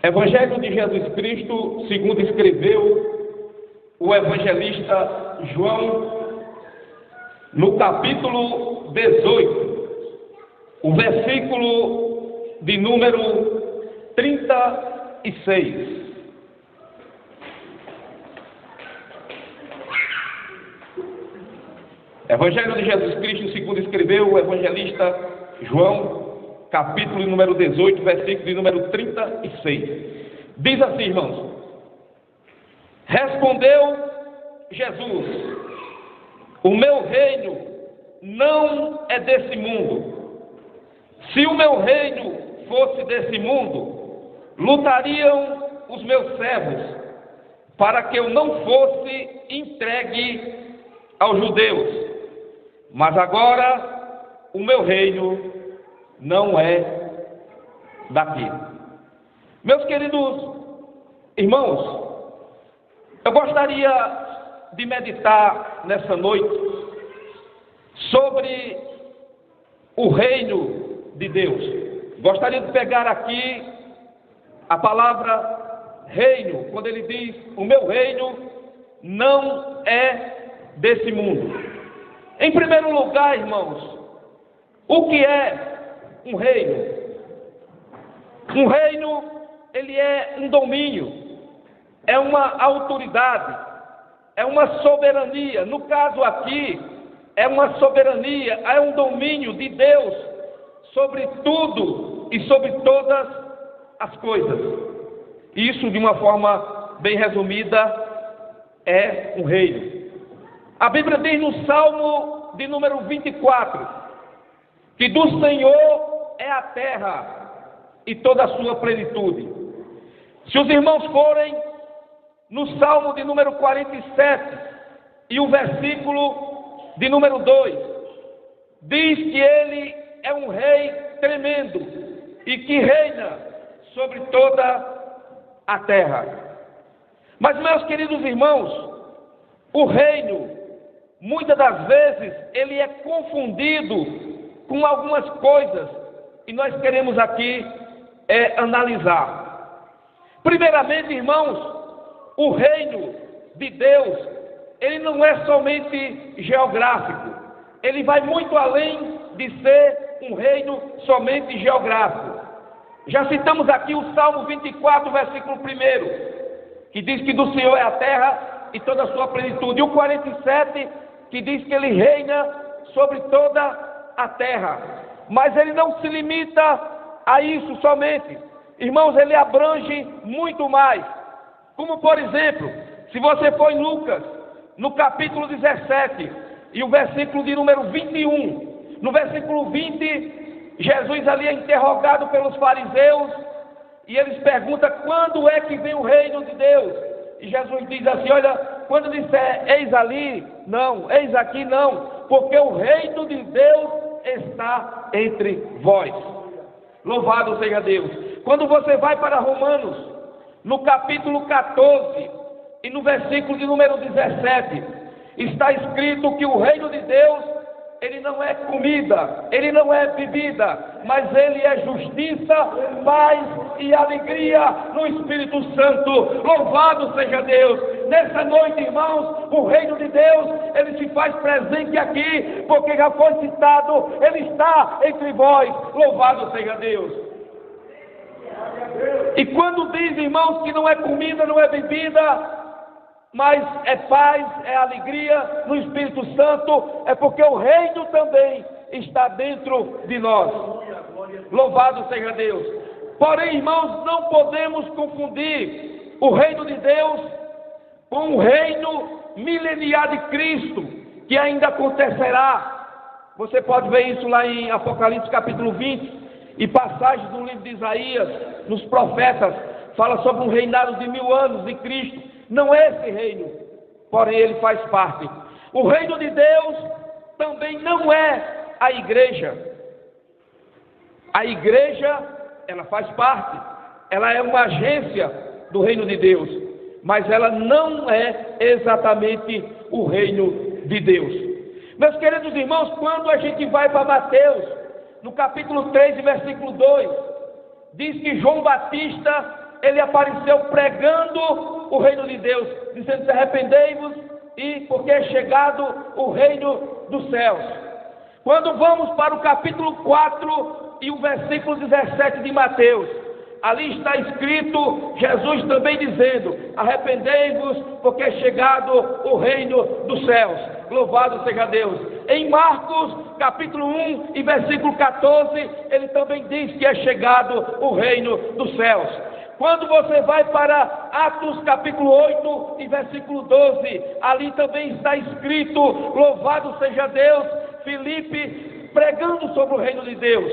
Evangelho de Jesus Cristo, segundo escreveu o evangelista João, no capítulo 18, o versículo de número 36. Evangelho de Jesus Cristo, segundo escreveu o evangelista João, capítulo número 18, versículo de número 36. Diz assim, irmãos: respondeu Jesus: o meu reino não é desse mundo. Se o meu reino fosse desse mundo, lutariam os meus servos, para que eu não fosse entregue aos judeus. Mas agora o meu reino não é daqui. Meus queridos irmãos, eu gostaria de meditar nessa noite sobre o reino de Deus. Gostaria de pegar aqui a palavra reino, quando ele diz: o meu reino não é desse mundo. Em primeiro lugar, irmãos, o que é um reino? Um reino, ele é um domínio, é uma autoridade, é uma soberania. No caso aqui, é uma soberania, é um domínio de Deus sobre tudo e sobre todas as coisas. Isso, de uma forma bem resumida, é um reino. A Bíblia diz no Salmo de número 24, que do Senhor é a terra e toda a sua plenitude. Se os irmãos forem no Salmo de número 47 e o versículo de número 2, diz que ele é um rei tremendo e que reina sobre toda a terra. Mas, meus queridos irmãos, o reino, muitas das vezes, ele é confundido com algumas coisas, e nós queremos aqui analisar. Primeiramente, irmãos, o reino de Deus, ele não é somente geográfico, ele vai muito além de ser um reino somente geográfico. Já citamos aqui o Salmo 24, versículo 1, que diz que do Senhor é a terra e toda a sua plenitude, e o 47, que diz que ele reina sobre toda a terra. Mas ele não se limita a isso somente, irmãos, ele abrange muito mais. Como, por exemplo, se você for em Lucas, no capítulo 17 e o versículo de número 21, no versículo 20, Jesus ali é interrogado pelos fariseus e eles perguntam: quando é que vem o reino de Deus? E Jesus diz assim: olha, quando disser eis ali, não, eis aqui, não, porque o reino de Deus está entre vós. Louvado seja Deus. Quando você vai para Romanos, no capítulo 14 e no versículo de número 17, está escrito que o reino de Deus, ele não é comida, ele não é bebida, mas ele é justiça, paz e alegria no Espírito Santo. Louvado seja Deus. Nessa noite, irmãos, o reino de Deus, ele se faz presente aqui, porque já foi citado, ele está entre vós. Louvado seja Deus. E quando diz, irmãos, que não é comida, não é bebida, mas é paz, é alegria no Espírito Santo, é porque o reino também está dentro de nós. Louvado seja Deus. Porém, irmãos, não podemos confundir o reino de Deus com o reino mileniar de Cristo, que ainda acontecerá. Você pode ver isso lá em Apocalipse capítulo 20, e passagens do livro de Isaías, nos profetas, fala sobre um reinado de 1000 anos de Cristo. Não é esse reino, porém ele faz parte. O reino de Deus também não é a igreja. A igreja, ela faz parte, ela é uma agência do reino de Deus, mas ela não é exatamente o reino de Deus. Meus queridos irmãos, quando a gente vai para Mateus, no capítulo 3, versículo 2, diz que João Batista, ele apareceu pregando o reino de Deus, dizendo: arrependei-vos, e porque é chegado o reino dos céus. Quando vamos para o capítulo 4 e o versículo 17 de Mateus, ali está escrito, Jesus também dizendo: arrependei-vos, porque é chegado o reino dos céus. Louvado seja Deus. Em Marcos, capítulo 1 e versículo 14, ele também diz que é chegado o reino dos céus. Quando você vai para Atos capítulo 8 e versículo 12, ali também está escrito, louvado seja Deus, Filipe pregando sobre o reino de Deus.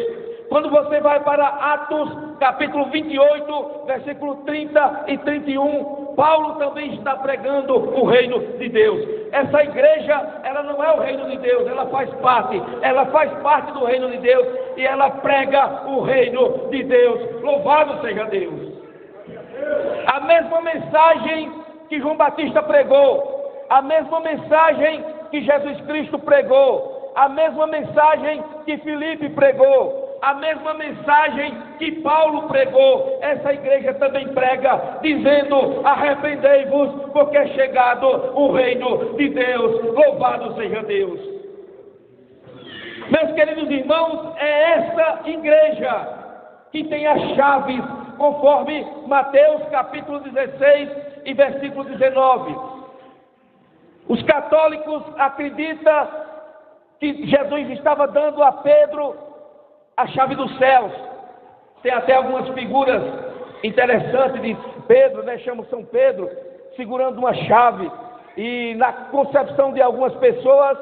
Quando você vai para Atos capítulo 28, versículo 30 e 31, Paulo também está pregando o reino de Deus. Essa igreja, ela não é o reino de Deus, ela faz parte do reino de Deus, e ela prega o reino de Deus. Louvado seja Deus. A mesma mensagem que João Batista pregou, a mesma mensagem que Jesus Cristo pregou, a mesma mensagem que Filipe pregou, a mesma mensagem que Paulo pregou, essa igreja também prega, dizendo: arrependei-vos, porque é chegado o reino de Deus. Louvado seja Deus. Meus queridos irmãos, é essa igreja que tem as chaves, conforme Mateus capítulo 16 e versículo 19. Os católicos acreditam que Jesus estava dando a Pedro a chave dos céus. Tem até algumas figuras interessantes de Pedro, chama São Pedro, segurando uma chave. E na concepção de algumas pessoas,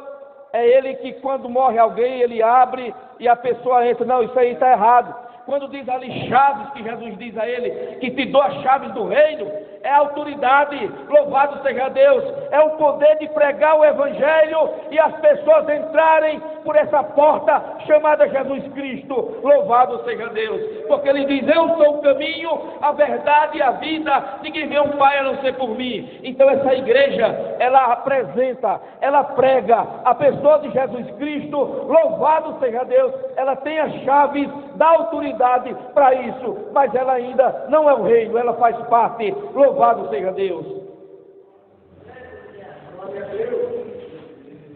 é ele que quando morre alguém, ele abre e a pessoa entra. Não, isso aí está errado. Quando diz ali chaves, que Jesus diz a ele, que te dou as chaves do reino, é a autoridade, louvado seja Deus, é o poder de pregar o evangelho e as pessoas entrarem por essa porta chamada Jesus Cristo. Louvado seja Deus, porque ele diz: eu sou o caminho, a verdade e a vida, ninguém vê um Pai a não ser por mim. Então essa igreja, ela apresenta, ela prega a pessoa de Jesus Cristo. Louvado seja Deus, ela tem as chaves da autoridade para isso, mas ela ainda não é o reino, ela faz parte. Louvado seja Deus.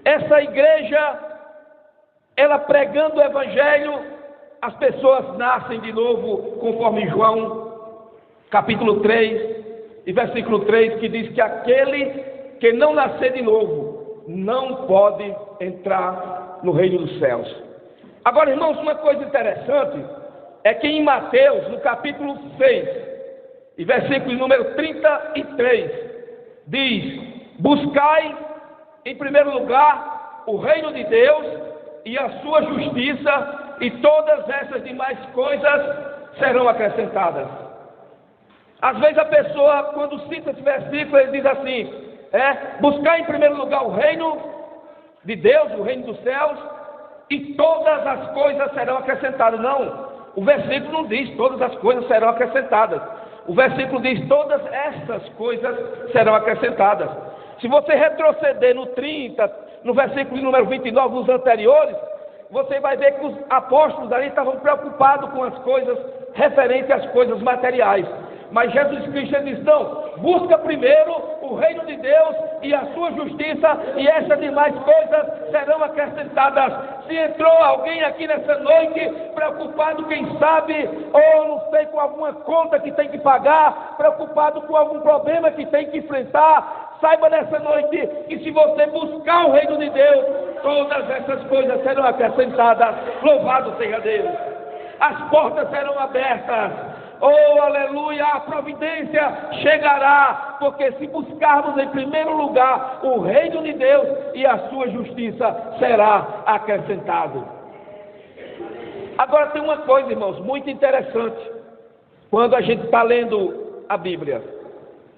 Essa igreja, ela pregando o evangelho, as pessoas nascem de novo, conforme João capítulo 3 e versículo 3, que diz que aquele que não nascer de novo não pode entrar no reino dos céus. Agora, irmãos, uma coisa interessante é que em Mateus, no capítulo 6, e versículo número 33, diz: buscai em primeiro lugar o reino de Deus e a sua justiça, e todas essas demais coisas serão acrescentadas. Às vezes a pessoa, quando cita esse versículo, ele diz assim: buscar em primeiro lugar o reino de Deus, o reino dos céus, e todas as coisas serão acrescentadas. Não, o versículo não diz todas as coisas serão acrescentadas. O versículo diz: todas essas coisas serão acrescentadas. Se você retroceder no 30, no versículo número 29, nos anteriores, você vai ver que os apóstolos ali estavam preocupados com as coisas referentes às coisas materiais. Mas Jesus Cristo diz: não, busca primeiro o reino de Deus e a sua justiça, e essas demais coisas serão acrescentadas. Se entrou alguém aqui nessa noite preocupado, quem sabe, ou não sei, com alguma conta que tem que pagar, preocupado com algum problema que tem que enfrentar, saiba nessa noite que se você buscar o reino de Deus, todas essas coisas serão acrescentadas. Louvado seja Deus. As portas serão abertas. Oh, aleluia, a providência chegará, porque se buscarmos em primeiro lugar o reino de Deus e a sua justiça, será acrescentado. Agora tem uma coisa, irmãos, muito interessante, quando a gente está lendo a Bíblia.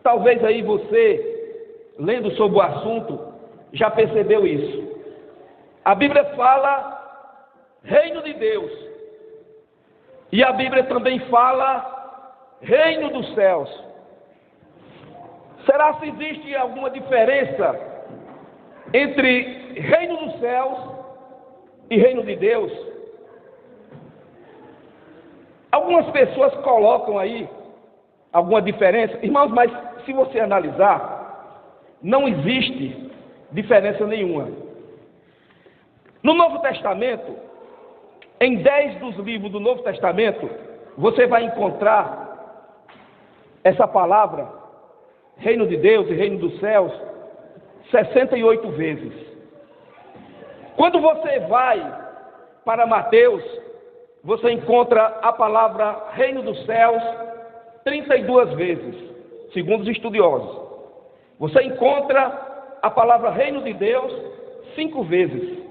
Talvez aí você, lendo sobre o assunto, já percebeu isso. A Bíblia fala reino de Deus. E a Bíblia também fala reino dos céus. Será se existe alguma diferença entre reino dos céus e reino de Deus? Algumas pessoas colocam aí alguma diferença? Irmãos, mas se você analisar, não existe diferença nenhuma. No Novo Testamento, em 10 dos livros do Novo Testamento, você vai encontrar essa palavra, reino de Deus e reino dos céus, 68 vezes. Quando você vai para Mateus, você encontra a palavra reino dos céus 32 vezes, segundo os estudiosos. Você encontra a palavra reino de Deus 5 vezes.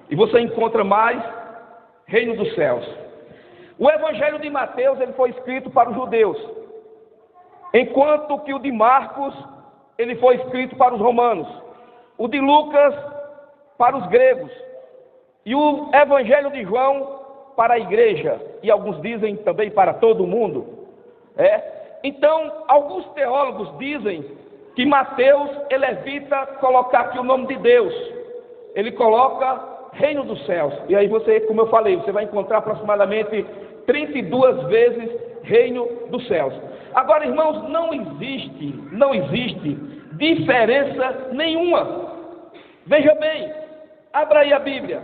E você encontra mais reino dos céus. O evangelho de Mateus, ele foi escrito para os judeus, enquanto que o de Marcos, ele foi escrito para os romanos. O de Lucas, para os gregos. E o evangelho de João, para a igreja. E alguns dizem também para todo mundo. Então, alguns teólogos dizem que Mateus, ele evita colocar aqui o nome de Deus. Ele coloca reino dos céus. E aí você, como eu falei, você vai encontrar aproximadamente 32 vezes reino dos céus. Agora, irmãos, não existe diferença nenhuma. Veja bem, abra aí a Bíblia.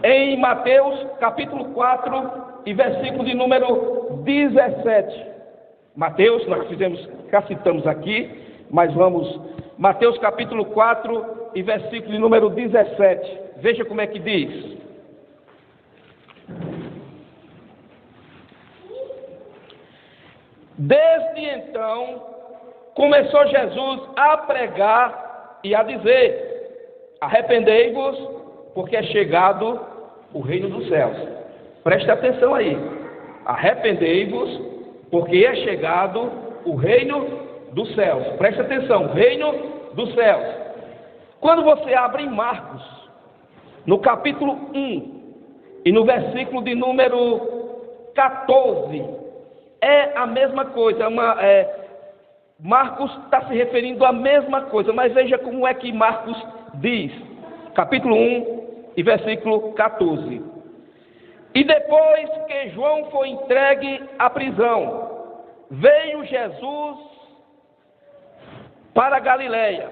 Em Mateus capítulo 4 e versículo de número 17. Mateus, nós citamos aqui, mas vamos, Mateus capítulo 4 e versículo de número 17. Veja como é que diz. Desde então, começou Jesus a pregar e a dizer: arrependei-vos, porque é chegado o reino dos céus. Preste atenção aí. Arrependei-vos, porque é chegado o reino dos céus. Preste atenção, reino dos céus. Quando você abre em Marcos, no capítulo 1 e no versículo de número 14, é a mesma coisa. Marcos está se referindo à mesma coisa, mas veja como é que Marcos diz. Capítulo 1 e versículo 14. E depois que João foi entregue à prisão, veio Jesus para a Galileia,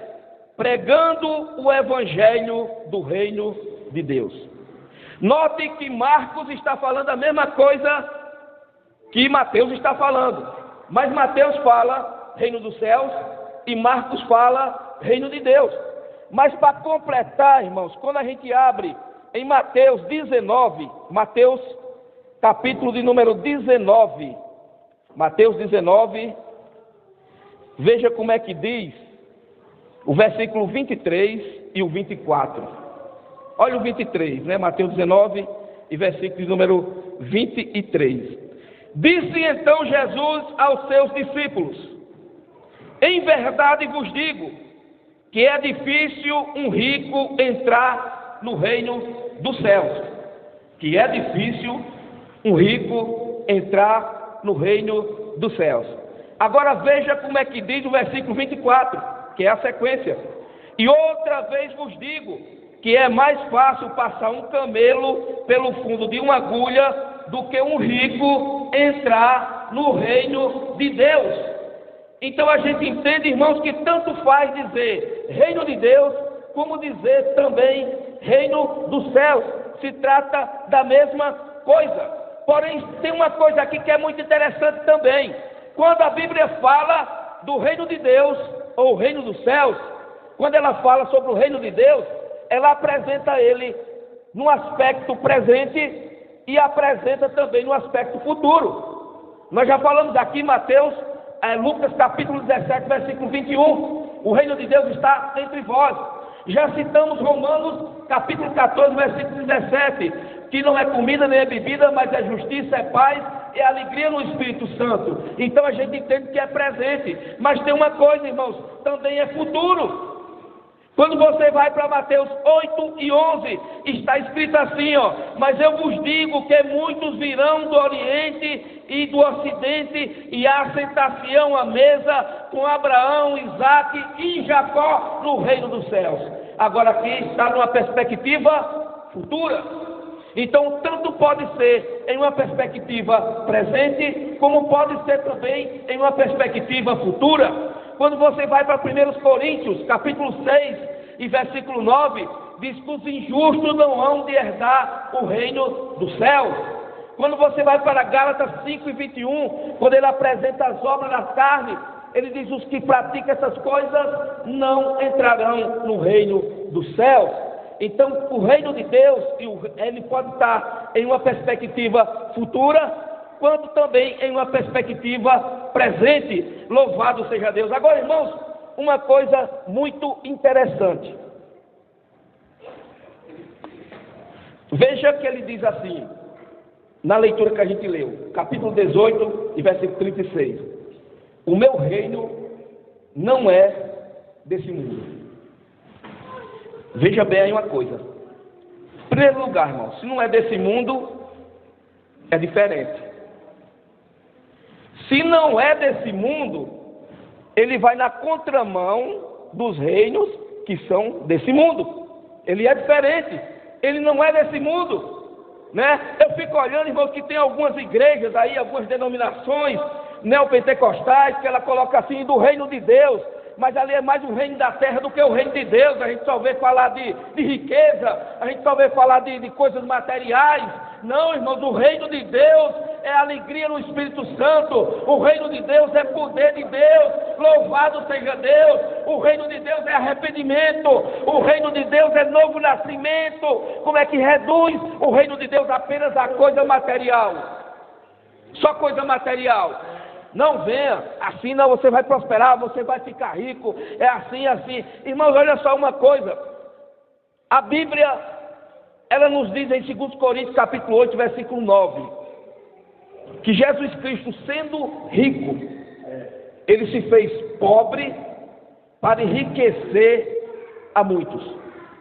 pregando o evangelho do reino de Deus. Note que Marcos está falando a mesma coisa que Mateus está falando, mas Mateus fala reino dos céus e Marcos fala reino de Deus. Mas para completar, irmãos, quando a gente abre em Mateus 19, Mateus capítulo de número 19, Mateus 19, veja como é que diz o versículo 23 e o 24. Olha o 23, né? Mateus 19 e versículo de número 23. Disse então Jesus aos seus discípulos: em verdade vos digo que é difícil um rico entrar no reino dos céus. Que é difícil um rico entrar no reino dos céus. Agora veja como é que diz o versículo 24, que é a sequência. E outra vez vos digo que é mais fácil passar um camelo pelo fundo de uma agulha do que um rico entrar no reino de Deus. Então a gente entende, irmãos, que tanto faz dizer reino de Deus, como dizer também reino dos céus. Se trata da mesma coisa. Porém, tem uma coisa aqui que é muito interessante também. Quando a Bíblia fala do reino de Deus, ou reino dos céus, quando ela fala sobre o reino de Deus, ela apresenta ele no aspecto presente e apresenta também no aspecto futuro. Nós já falamos aqui em Lucas capítulo 17, versículo 21, o reino de Deus está entre vós. Já citamos Romanos capítulo 14, versículo 17, que não é comida nem é bebida, mas é justiça, é paz, é alegria no Espírito Santo. Então a gente entende que é presente, mas tem uma coisa, irmãos, também é futuro. Quando você vai para Mateus 8 e 11, está escrito assim, mas eu vos digo que muitos virão do Oriente e do Ocidente e assentar-se-ão à mesa com Abraão, Isaque e Jacó no reino dos céus. Agora aqui está numa perspectiva futura. Então, tanto pode ser em uma perspectiva presente, como pode ser também em uma perspectiva futura. Quando você vai para 1 Coríntios, capítulo 6 e versículo 9, diz que os injustos não hão de herdar o reino dos céus. Quando você vai para Gálatas 5 e 21, quando ele apresenta as obras da carne, ele diz: os que praticam essas coisas não entrarão no reino dos céus. Então, o reino de Deus, ele pode estar em uma perspectiva futura, quanto também em uma perspectiva presente. Louvado seja Deus. Agora, irmãos, uma coisa muito interessante. Veja que ele diz assim, na leitura que a gente leu, capítulo 18 e versículo 36. O meu reino não é desse mundo. Veja bem aí uma coisa. Em primeiro lugar, irmão, se não é desse mundo, é diferente. Se não é desse mundo, ele vai na contramão dos reinos que são desse mundo. Ele é diferente. Ele não é desse mundo, né? Eu fico olhando, irmãos, que tem algumas igrejas aí, algumas denominações neopentecostais, que ela coloca assim, do reino de Deus. Mas ali é mais o reino da terra do que o reino de Deus. A gente só vê falar de riqueza, a gente só vê falar de coisas materiais. Não, irmãos, o reino de Deus é alegria no Espírito Santo. O reino de Deus é poder de Deus. Louvado seja Deus. O reino de Deus é arrependimento. O reino de Deus é novo nascimento. Como é que reduz o reino de Deus apenas a coisa material? Só coisa material. Não venha, assim não, você vai prosperar, você vai ficar rico, é assim, assim. Irmãos, olha só uma coisa. A Bíblia, ela nos diz em 2 Coríntios capítulo 8, versículo 9, que Jesus Cristo, sendo rico, ele se fez pobre para enriquecer a muitos.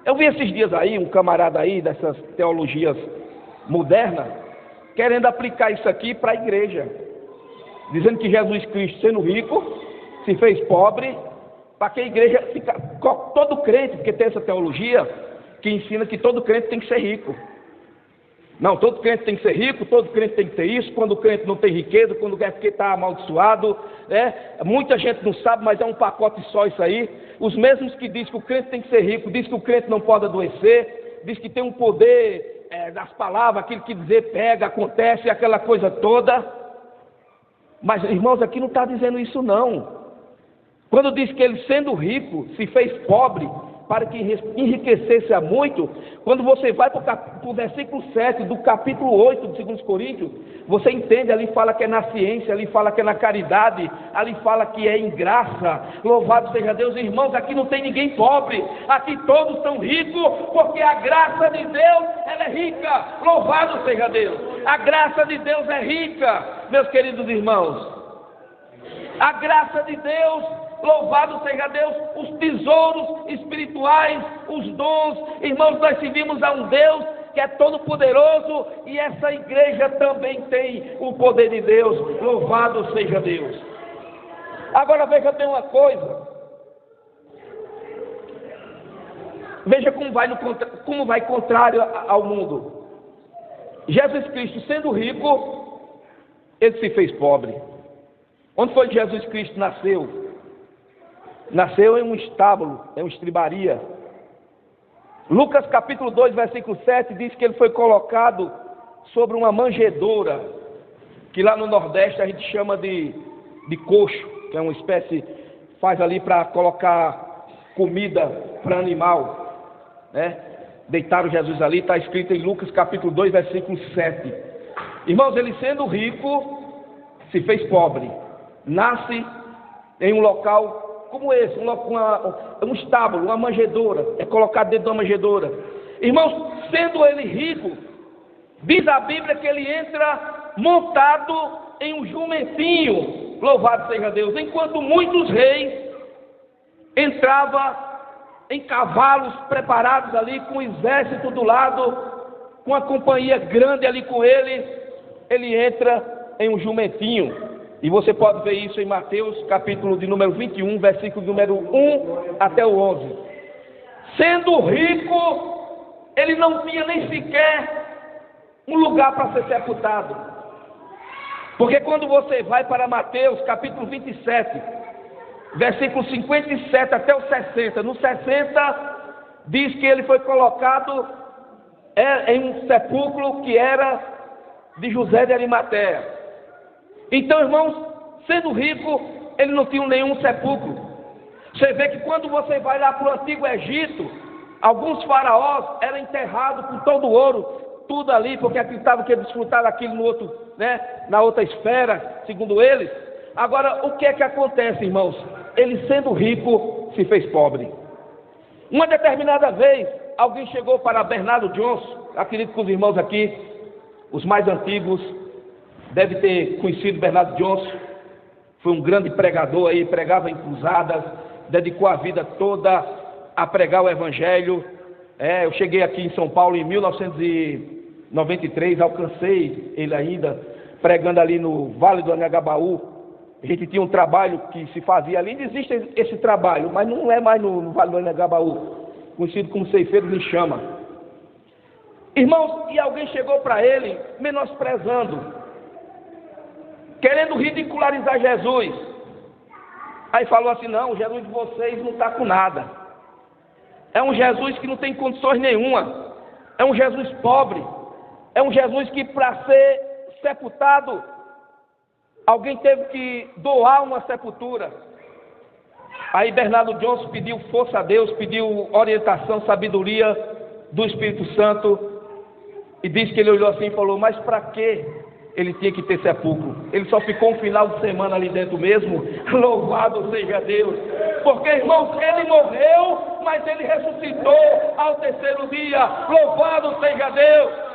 Eu vi esses dias aí, um camarada aí, dessas teologias modernas, querendo aplicar isso aqui para a igreja. Dizendo que Jesus Cristo, sendo rico, se fez pobre, para que a igreja fica, todo crente, porque tem essa teologia que ensina que todo crente tem que ser rico. Não, todo crente tem que ser rico, todo crente tem que ter isso. Quando o crente não tem riqueza, quando é porque está amaldiçoado, muita gente não sabe, mas é um pacote só isso aí. Os mesmos que dizem que o crente tem que ser rico, dizem que o crente não pode adoecer, diz que tem um poder das palavras, aquilo que dizer pega, acontece, aquela coisa toda. Mas, irmãos, aqui não está dizendo isso não. Quando diz que ele, sendo rico, se fez pobre para que enriquecesse a muito, quando você vai para o versículo 7 do capítulo 8 de 2 Coríntios, você entende, ali fala que é na ciência, ali fala que é na caridade, ali fala que é em graça. Louvado seja Deus. Irmãos, aqui não tem ninguém pobre, aqui todos são ricos, porque a graça de Deus, ela é rica. Louvado seja Deus. A graça de Deus é rica, meus queridos irmãos. A graça de Deus, louvado seja Deus, os tesouros espirituais, os dons. Irmãos, nós servimos a um Deus que é todo poderoso, e essa igreja também tem o poder de Deus. Louvado seja Deus. Agora veja bem uma coisa. Veja como vai contrário ao mundo. Jesus Cristo, sendo rico, ele se fez pobre. Onde foi que Jesus Cristo nasceu? Nasceu em um estábulo, em uma estribaria. Lucas capítulo 2, versículo 7 diz que ele foi colocado sobre uma manjedoura, que lá no Nordeste a gente chama de coxo, que é uma espécie, faz ali para colocar comida para animal, né? Deitaram Jesus ali, está escrito em Lucas capítulo 2, versículo 7. Irmãos, ele sendo rico, se fez pobre, nasce em um local como esse, um estábulo, uma manjedoura, é colocado dentro de uma manjedoura. Irmãos, sendo ele rico, diz a Bíblia que ele entra montado em um jumentinho, louvado seja Deus, enquanto muitos reis entravam em cavalos preparados ali, com o exército do lado, com a companhia grande ali com ele, ele entra em um jumentinho. E você pode ver isso em Mateus, capítulo de número 21, versículo número 1 até o 11. Sendo rico, ele não tinha nem sequer um lugar para ser sepultado. Porque quando você vai para Mateus capítulo 27, versículo 57 até o 60, no 60 diz que ele foi colocado em um sepulcro que era de José de Arimateia. Então, irmãos, sendo rico, ele não tinha nenhum sepulcro. Você vê que quando você vai lá para o antigo Egito, alguns faraós eram enterrados com todo o ouro, tudo ali, porque acreditavam que ia desfrutar daquilo no outro, na outra esfera, segundo eles. Agora, o que é que acontece, irmãos? Ele, sendo rico, se fez pobre. Uma determinada vez, alguém chegou para Bernardo Johnson, acredito que os irmãos aqui, os mais antigos, devem ter conhecido Bernardo Johnson. Foi um grande pregador aí, pregava em cruzadas, dedicou a vida toda a pregar o Evangelho. Eu cheguei aqui em São Paulo em 1993, alcancei ele ainda, pregando ali no Vale do Anhangabaú. A gente tinha um trabalho que se fazia ali, ainda existe esse trabalho, mas não é mais no Vale do Anhangabaú, conhecido como Ceifeiros em Chama. Irmãos, e alguém chegou para ele, menosprezando, querendo ridicularizar Jesus. Aí falou assim: não, o Jesus de vocês não está com nada. É um Jesus que não tem condições nenhuma. É um Jesus pobre. É um Jesus que, para ser sepultado, alguém teve que doar uma sepultura. Aí Bernardo Johnson pediu força a Deus, pediu orientação, sabedoria do Espírito Santo, e disse que ele olhou assim e falou: mas para que ele tinha que ter sepulcro? Ele só ficou um final de semana ali dentro mesmo. Louvado seja Deus, porque, irmãos, ele morreu, mas ele ressuscitou ao terceiro dia. Louvado seja Deus.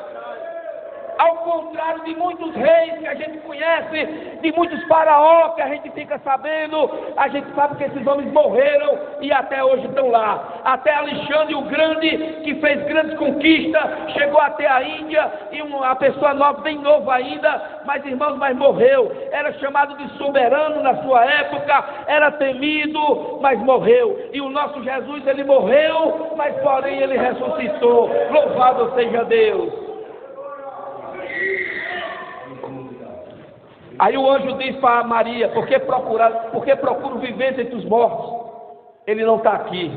Ao contrário de muitos reis que a gente conhece, de muitos faraós que a gente fica sabendo, a gente sabe que esses homens morreram e até hoje estão lá. Até Alexandre o Grande, que fez grandes conquistas, chegou até a Índia, e uma pessoa nova, bem nova ainda, mas, irmãos, mas morreu. Era chamado de soberano na sua época, era temido, mas morreu. E o nosso Jesus, ele morreu, mas porém ele ressuscitou. Louvado seja Deus. Aí o anjo diz para Maria: por que procuro viver entre os mortos? Ele não está aqui,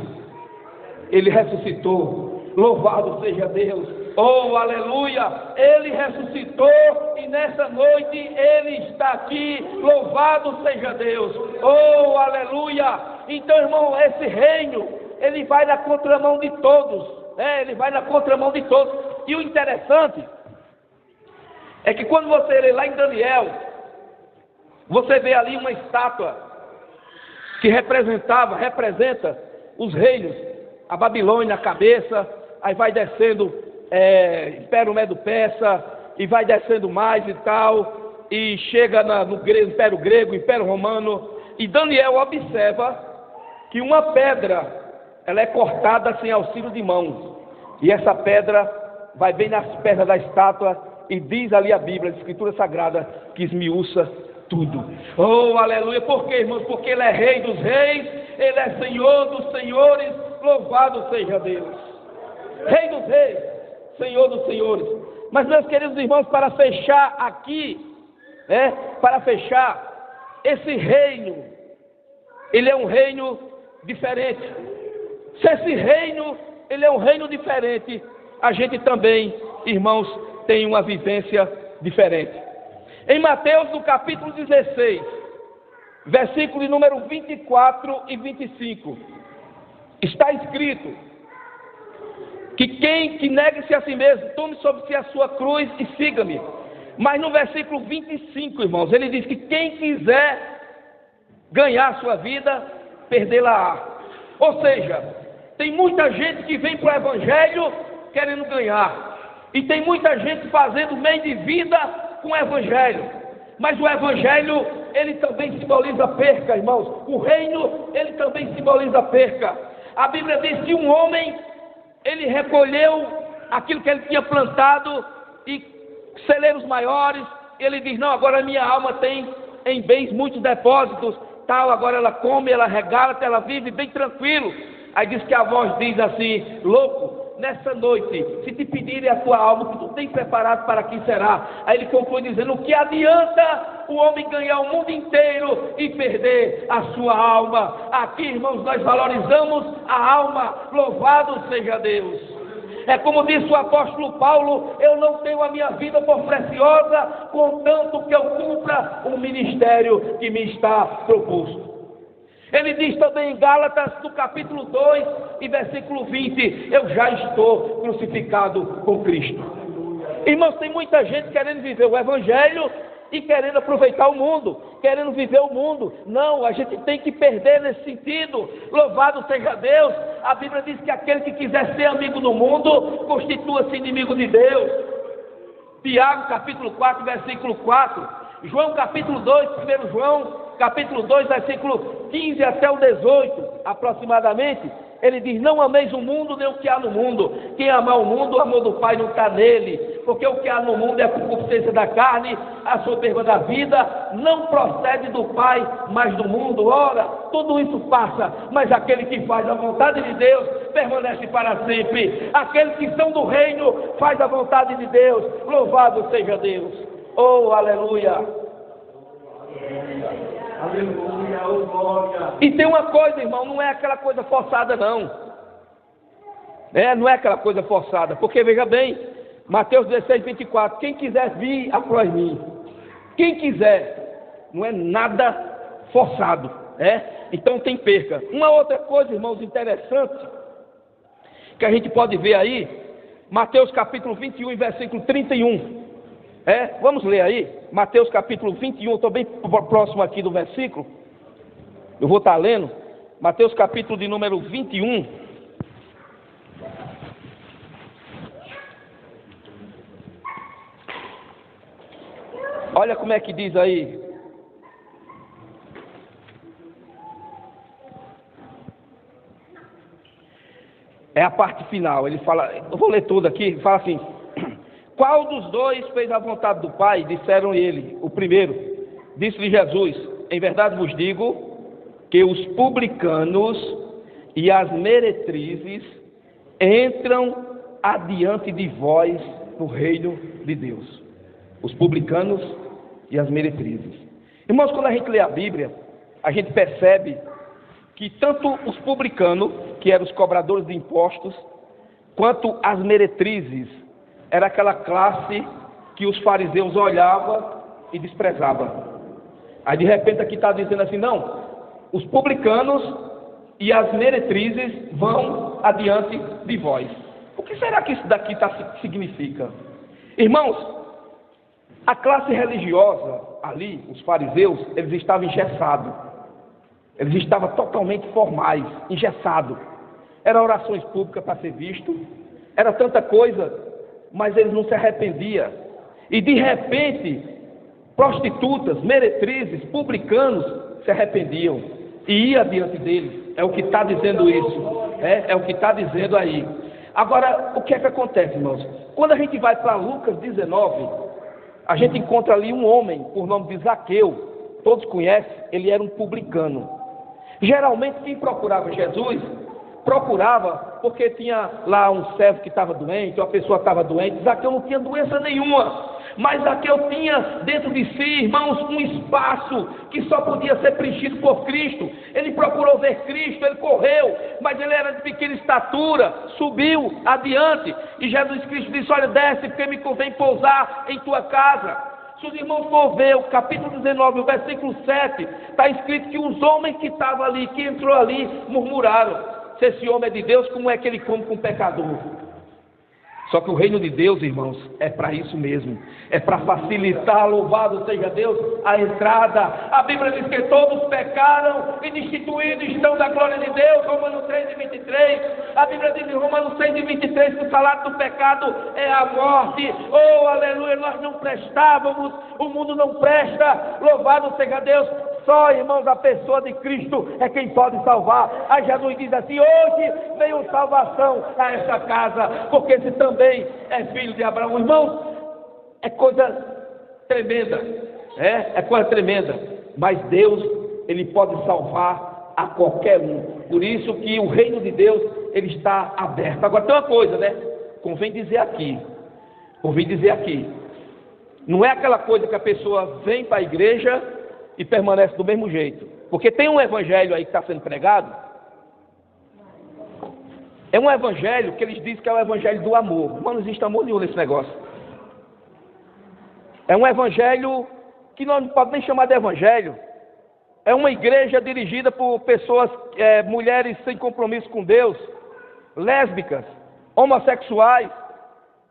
ele ressuscitou. Louvado seja Deus. Oh, aleluia, ele ressuscitou e nessa noite ele está aqui. Louvado seja Deus. Oh, aleluia. Então, irmão, esse reino, ele vai na contramão de todos, ele vai na contramão de todos. E o interessante é que quando você lê lá em Daniel, você vê ali uma estátua que representa os reinos, a Babilônia, a cabeça, aí vai descendo Império Medo-Persa, e vai descendo mais e tal, e chega no Império Grego, Império Romano, e Daniel observa que uma pedra, ela é cortada sem auxílio de mãos, e essa pedra vai bem nas pernas da estátua, e diz ali a Bíblia, a Escritura Sagrada, que esmiuça tudo. Oh, aleluia. Por quê, irmãos? Porque ele é Rei dos reis, ele é Senhor dos senhores. Louvado seja Deus. Rei dos reis, Senhor dos senhores. Mas, meus queridos irmãos, para fechar aqui, para fechar, esse reino, ele é um reino diferente. Se esse reino, ele é um reino diferente, a gente também, irmãos, tem uma vivência diferente. Em Mateus, no capítulo 16, versículo de número 24 e 25, está escrito que quem que negue-se a si mesmo, tome sobre si a sua cruz e siga-me. Mas no versículo 25, irmãos, ele diz que quem quiser ganhar a sua vida, perdê-la-á. Ou seja, tem muita gente que vem para o Evangelho querendo ganhar, e tem muita gente fazendo meio de vida com o Evangelho, mas o Evangelho, ele também simboliza perca, irmãos. O reino, ele também simboliza perca. A Bíblia diz que um homem, ele recolheu aquilo que ele tinha plantado, e celeiros maiores, ele diz: não, agora a minha alma tem em bens muitos depósitos, tal, agora ela come, ela regala, ela vive bem tranquilo. Aí diz que a voz diz assim: louco, nessa noite, se te pedirem a tua alma, o que tu tem preparado para quem será? Aí ele conclui dizendo: o que adianta o homem ganhar o mundo inteiro e perder a sua alma? Aqui, irmãos, nós valorizamos a alma, louvado seja Deus. É como disse o apóstolo Paulo: eu não tenho a minha vida por preciosa, contanto que eu cumpra o ministério que me está proposto. Ele diz também em Gálatas, no capítulo 2 e versículo 20: eu já estou crucificado com Cristo. Irmãos, tem muita gente querendo viver o evangelho e querendo aproveitar o mundo, querendo viver o mundo. Não, a gente tem que perder nesse sentido. Louvado seja Deus. A Bíblia diz que aquele que quiser ser amigo do mundo, constitua-se inimigo de Deus. Tiago capítulo 4, versículo 4. João capítulo 2, 1 João capítulo 2, versículo 15 até o 18, aproximadamente. Ele diz: não ameis o mundo nem o que há no mundo. Quem amar o mundo, o amor do Pai não está nele. Porque o que há no mundo é a concupiscência da carne, a soberba da vida, não procede do Pai, mas do mundo. Ora, tudo isso passa, mas aquele que faz a vontade de Deus permanece para sempre. Aqueles que são do reino faz a vontade de Deus. Louvado seja Deus. Oh, aleluia. Aleluia, oh glória. E tem uma coisa, irmão, não é aquela coisa forçada, não. Não é aquela coisa forçada, porque veja bem, Mateus 16, 24: quem quiser vir após mim, quem quiser, não é nada forçado, então tem perca. Uma outra coisa, irmãos, interessante, que a gente pode ver aí, Mateus capítulo 21, versículo 31. Vamos ler aí, Mateus capítulo 21, estou bem próximo aqui do versículo, eu vou estar lendo, Mateus capítulo de número 21, olha como é que diz aí, é a parte final, ele fala, eu vou ler tudo aqui, fala assim: qual dos dois fez a vontade do Pai? Disseram ele, o primeiro. Disse-lhe Jesus: em verdade vos digo que os publicanos e as meretrizes entram adiante de vós no reino de Deus. Os publicanos e as meretrizes. Irmãos, quando a gente lê a Bíblia, a gente percebe que tanto os publicanos, que eram os cobradores de impostos, quanto as meretrizes, era aquela classe que os fariseus olhavam e desprezavam. Aí de repente aqui está dizendo assim: não, os publicanos e as meretrizes vão adiante de vós. O que será que isso daqui significa? Irmãos, a classe religiosa ali, os fariseus, eles estavam engessados. Eles estavam totalmente formais, engessados. Eram orações públicas para ser visto, era tanta coisa, mas eles não se arrependiam. E de repente, prostitutas, meretrizes, publicanos se arrependiam e iam diante deles. É o que está dizendo isso. É o que está dizendo aí. Agora, o que é que acontece, irmãos? Quando a gente vai para Lucas 19, a gente encontra ali um homem por nome de Zaqueu. Todos conhecem, ele era um publicano. Geralmente quem procurava Jesus, procurava porque tinha lá um servo que estava doente, uma pessoa estava doente. Zaqueu não tinha doença nenhuma, mas Zaqueu tinha dentro de si, irmãos, um espaço que só podia ser preenchido por Cristo. Ele procurou ver Cristo, ele correu, mas ele era de pequena estatura, subiu adiante, e Jesus Cristo disse: olha, desce, porque me convém pousar em tua casa. Se os irmãos for ver o capítulo 19, o versículo 7, está escrito que os homens que estavam ali, que entrou ali, murmuraram: se esse homem é de Deus, como é que ele come com pecador? Só que o reino de Deus, irmãos, é para isso mesmo. É para facilitar, louvado seja Deus, a entrada. A Bíblia diz que todos pecaram e destituídos estão da glória de Deus. Romanos 3:23. A Bíblia diz em Romanos 6:23 que o salário do pecado é a morte. Oh, aleluia, nós não prestávamos, o mundo não presta. Louvado seja Deus. Só, irmãos, a pessoa de Cristo é quem pode salvar. Aí Jesus diz assim: hoje veio salvação a essa casa, porque esse também é filho de Abraão. Irmãos, é coisa tremenda, é coisa tremenda, mas Deus, Ele pode salvar a qualquer um. Por isso que o reino de Deus ele está aberto. Agora tem uma coisa, né? Convém dizer aqui, não é aquela coisa que a pessoa vem para a igreja e permanece do mesmo jeito, porque tem um evangelho aí que está sendo pregado, é um evangelho que eles dizem que é o evangelho do amor, mas não existe amor nenhum nesse negócio. É um evangelho que nós não podemos nem chamar de evangelho. É uma igreja dirigida por pessoas, mulheres sem compromisso com Deus, lésbicas, homossexuais.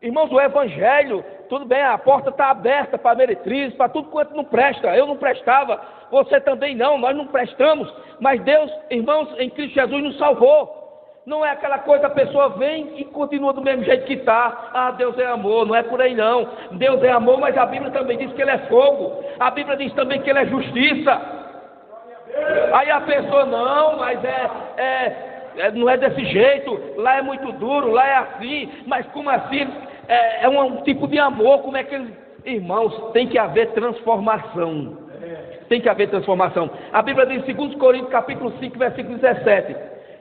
Irmãos, o evangelho, tudo bem, a porta está aberta para meretrizes, para tudo quanto não presta. Eu não prestava, você também não, nós não prestamos. Mas Deus, irmãos, em Cristo Jesus nos salvou. Não é aquela coisa, a pessoa vem e continua do mesmo jeito que está. Ah, Deus é amor, não é por aí não. Deus é amor, mas a Bíblia também diz que Ele é fogo. A Bíblia diz também que Ele é justiça. Aí a pessoa, não, mas não é desse jeito, lá é muito duro, lá é assim, mas como assim? É um tipo de amor, como é que eles... Irmãos, tem que haver transformação. Tem que haver transformação. A Bíblia diz em 2 Coríntios capítulo 5, versículo 17,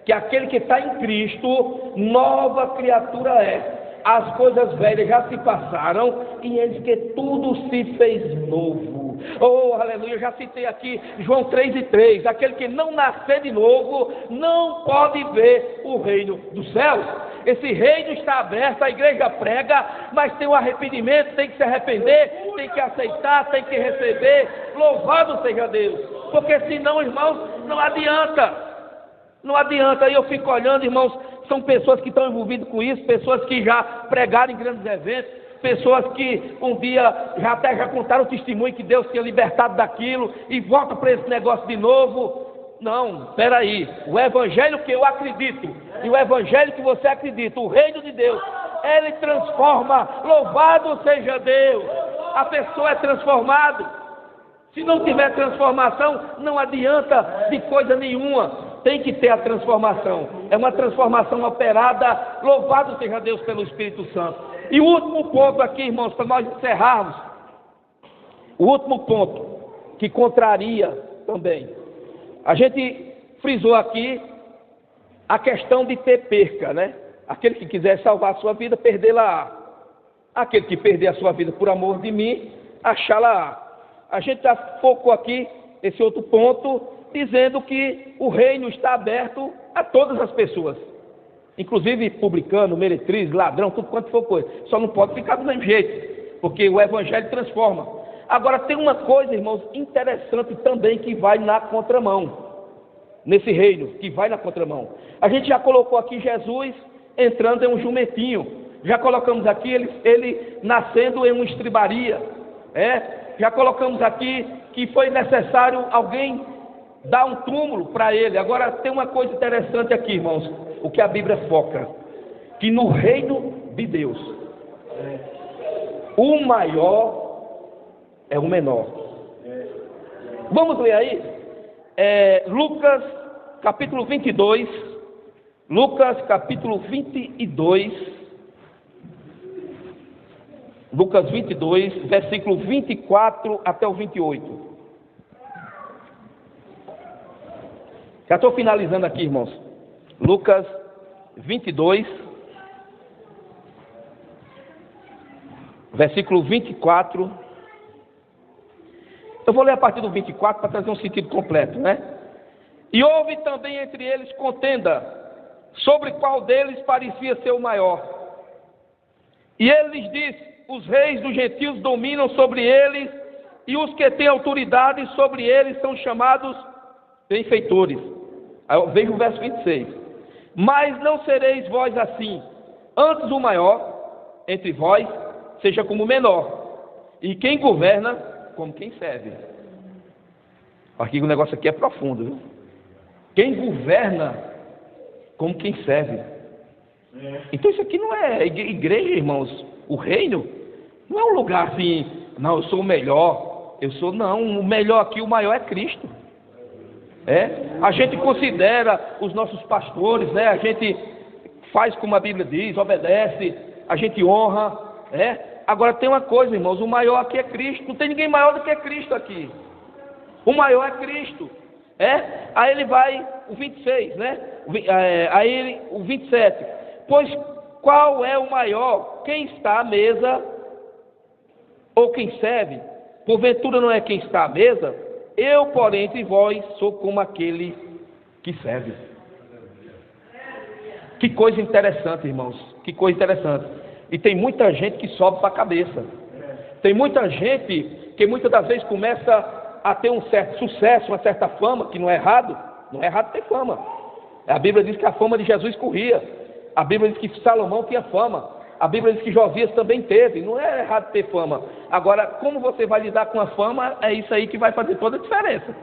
que aquele que está em Cristo, nova criatura é. As coisas velhas já se passaram e eis que tudo se fez novo. Oh, aleluia, já citei aqui João 3:3, aquele que não nascer de novo não pode ver o reino dos céus. Esse reino está aberto, a igreja prega, mas tem o arrependimento, tem que se arrepender, tem que aceitar, tem que receber. Louvado seja Deus, porque senão, irmãos, não adianta. Não adianta, aí eu fico olhando, irmãos, são pessoas que estão envolvidas com isso, pessoas que já pregaram em grandes eventos, pessoas que um dia já contaram o testemunho que Deus tinha libertado daquilo e volta para esse negócio de novo. Não, espera aí, o evangelho que eu acredito e o evangelho que você acredita, o reino de Deus, ele transforma. Louvado seja Deus, a pessoa é transformada. Se não tiver transformação, não adianta de coisa nenhuma. Tem que ter a transformação. É uma transformação operada. Louvado seja Deus pelo Espírito Santo. E o último ponto aqui, irmãos, para nós encerrarmos. O último ponto que contraria também. A gente frisou aqui a questão de ter perca, né? Aquele que quiser salvar a sua vida, perdê-la-á. Aquele que perder a sua vida por amor de mim, achá-la-á. A gente já focou aqui esse outro ponto, dizendo que o reino está aberto a todas as pessoas, inclusive publicano, meretriz, ladrão, tudo quanto for coisa. Só não pode ficar do mesmo jeito, porque o evangelho transforma. Agora tem uma coisa, irmãos, interessante também que vai na contramão, nesse reino, que vai na contramão. A gente já colocou aqui Jesus entrando em um jumentinho, já colocamos aqui ele nascendo em uma estribaria, já colocamos aqui que foi necessário alguém dar um túmulo para ele. Agora tem uma coisa interessante aqui, irmãos, o que a Bíblia foca, que no reino de Deus, o maior é o menor. Vamos ler aí? Lucas capítulo 22, Lucas capítulo 22, Lucas 22, versículo 24 até o 28. Já estou finalizando aqui, irmãos. Lucas 22, versículo 24. Eu vou ler a partir do 24 para trazer um sentido completo, né? E houve também entre eles contenda, sobre qual deles parecia ser o maior. E ele lhes disse: os reis dos gentios dominam sobre eles, e os que têm autoridade sobre eles são chamados benfeitores. Aí veja o verso 26. Mas não sereis vós assim, antes o maior entre vós seja como o menor, e quem governa como quem serve. Aqui o negócio aqui é profundo, viu? Quem governa como quem serve. Então isso aqui não é igreja, irmãos. O reino não é um lugar assim, não, eu sou o melhor, não, o melhor aqui, o maior é Cristo. A gente considera os nossos pastores, né? A gente faz como a Bíblia diz, obedece, a gente honra, Agora tem uma coisa, irmãos, o maior aqui é Cristo. Não tem ninguém maior do que Cristo aqui. O maior é Cristo. Aí ele vai, o 26, né? O 27. Pois qual é o maior? Quem está à mesa ou quem serve? Porventura não é quem está à mesa? Eu, porém, entre vós, sou como aquele que serve. Que coisa interessante, irmãos. Que coisa interessante. E tem muita gente que sobe para a cabeça. Tem muita gente que muitas das vezes começa a ter um certo sucesso, uma certa fama, que não é errado. Não é errado ter fama. A Bíblia diz que a fama de Jesus corria. A Bíblia diz que Salomão tinha fama. A Bíblia diz que Josias também teve. Não é errado ter fama. Agora, como você vai lidar com a fama, é isso aí que vai fazer toda a diferença.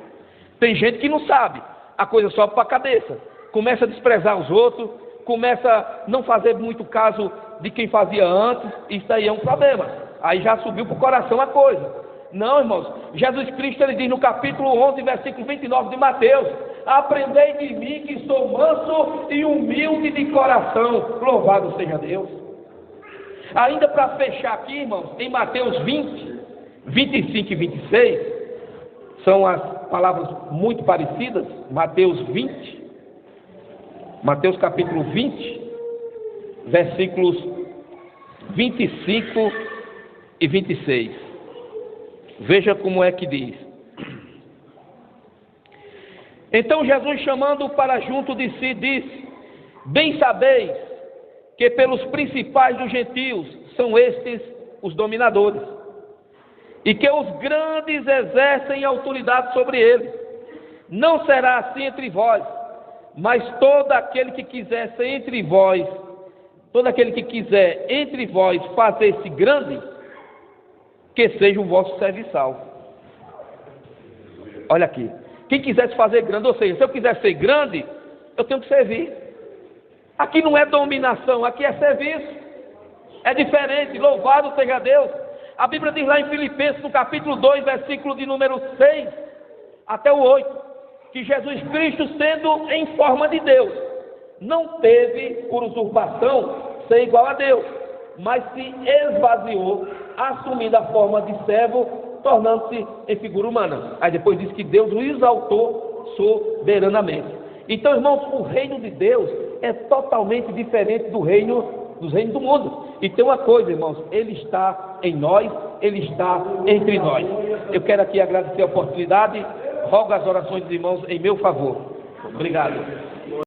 Tem gente que não sabe. A coisa sobe para a cabeça. Começa a desprezar os outros. Começa a não fazer muito caso de quem fazia antes. Isso aí é um problema. Aí já subiu para o coração a coisa. Não, irmãos. Jesus Cristo, ele diz no capítulo 11, versículo 29 de Mateus: aprendei de mim que sou manso e humilde de coração. Louvado seja Deus. Ainda para fechar aqui, irmãos, em Mateus 20, 25 e 26, são as palavras muito parecidas. Mateus capítulo 20, versículos 25 e 26. Veja como é que diz. Então Jesus, chamando-o para junto de si, disse: bem sabeis que pelos principais dos gentios são estes os dominadores, e que os grandes exercem autoridade sobre eles. Não será assim entre vós, mas todo aquele que quiser entre vós fazer-se grande, que seja o vosso serviçal. Olha aqui. Quem quiser se fazer grande, ou seja, se eu quiser ser grande, eu tenho que servir. Aqui não é dominação, aqui é serviço. É diferente, louvado seja Deus. A Bíblia diz lá em Filipenses, no capítulo 2, versículo de número 6 até o 8, que Jesus Cristo, sendo em forma de Deus, não teve por usurpação ser igual a Deus, mas se esvaziou, assumindo a forma de servo, tornando-se em figura humana. Aí depois diz que Deus o exaltou soberanamente. Então, irmãos, o reino de Deus é totalmente diferente dos reinos do mundo. E tem uma coisa, irmãos, Ele está em nós, Ele está entre nós. Eu quero aqui agradecer a oportunidade, rogo as orações dos irmãos em meu favor. Obrigado.